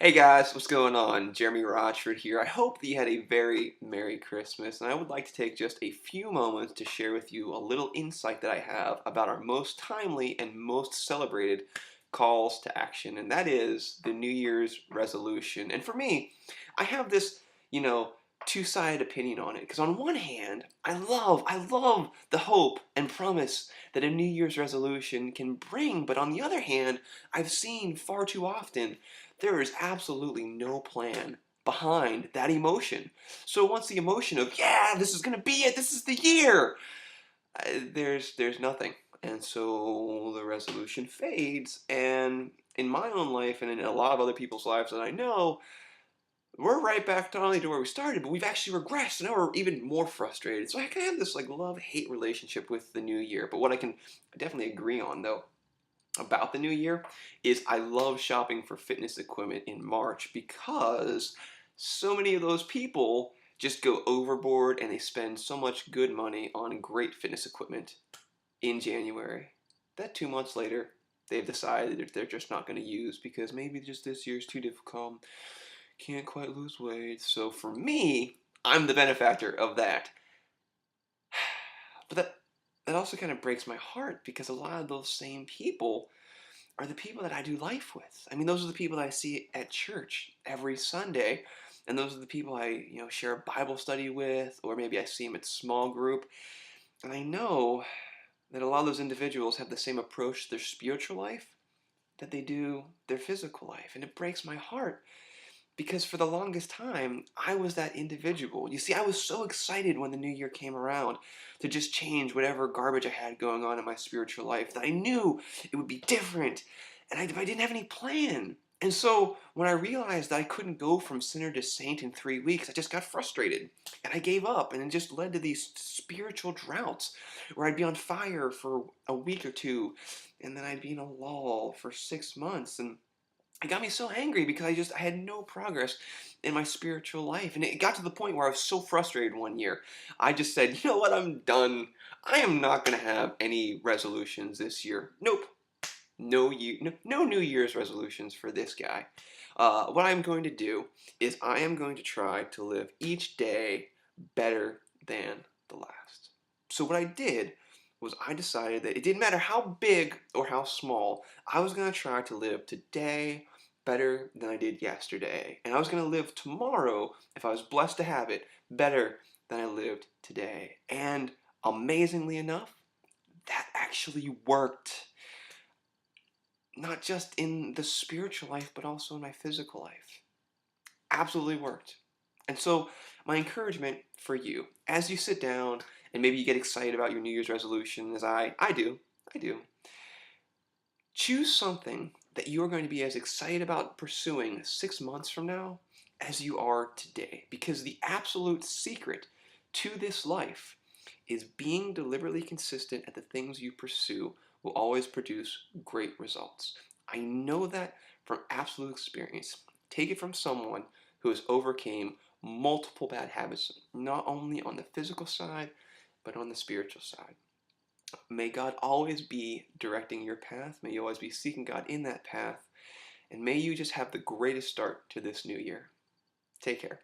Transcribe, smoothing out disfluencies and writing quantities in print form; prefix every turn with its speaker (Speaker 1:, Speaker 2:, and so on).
Speaker 1: Hey guys, what's going on? Jeremy Rochford here. I hope that you had a very Merry Christmas, and I would like to take just a few moments to share with you a little insight that I have about our most timely and most celebrated calls to action, and that is the New Year's resolution. And for me, I have this, you know, two-sided opinion on it, because on one hand, I love the hope and promise that a New Year's resolution can bring, but on the other hand, I've seen far too often there is absolutely no plan behind that emotion. So once the emotion of, yeah, this is going to be it, this is the year, there's nothing. And so the resolution fades. And in my own life and in a lot of other people's lives that I know, we're right back not only to where we started, but we've actually regressed. And now we're even more frustrated. So I kind of have this like love-hate relationship with the new year. But what I can definitely agree on, though, about the new year is I love shopping for fitness equipment in March because so many of those people just go overboard and they spend so much good money on great fitness equipment in January that 2 months later they've decided that they're just not going to use because maybe just this year's too difficult, can't quite lose weight. So for me, I'm the benefactor of that. But that also kind of breaks my heart because a lot of those same people are the people that I do life with. I mean, those are the people that I see at church every Sunday, and those are the people I, share a Bible study with, or maybe I see them at small group. And I know that a lot of those individuals have the same approach to their spiritual life that they do their physical life, and it breaks my heart because for the longest time, I was that individual. You see, I was so excited when the new year came around to just change whatever garbage I had going on in my spiritual life that I knew it would be different, and I didn't have any plan. And so when I realized that I couldn't go from sinner to saint in 3 weeks, I just got frustrated and I gave up, and it just led to these spiritual droughts where I'd be on fire for a week or two, and then I'd be in a lull for 6 months, and it got me so angry because I had no progress in my spiritual life. And it got to the point where I was so frustrated one year. I just said, you know what, I'm done. I am not going to have any resolutions this year. Nope. No New Year's resolutions for this guy. What I'm going to do is I am going to try to live each day better than the last. So what I did was I decided that it didn't matter how big or how small, I was going to try to live today better than I did yesterday. And I was going to live tomorrow, if I was blessed to have it, better than I lived today. And amazingly enough, that actually worked. Not just in the spiritual life, but also in my physical life. Absolutely worked. And so, my encouragement for you, as you sit down and maybe you get excited about your New Year's resolution, as I do, choose something that you're going to be as excited about pursuing 6 months from now as you are today. Because the absolute secret to this life is being deliberately consistent at the things you pursue will always produce great results. I know that from absolute experience. Take it from someone who has overcame multiple bad habits, not only on the physical side, but on the spiritual side. May God always be directing your path. May you always be seeking God in that path. And may you just have the greatest start to this new year. Take care.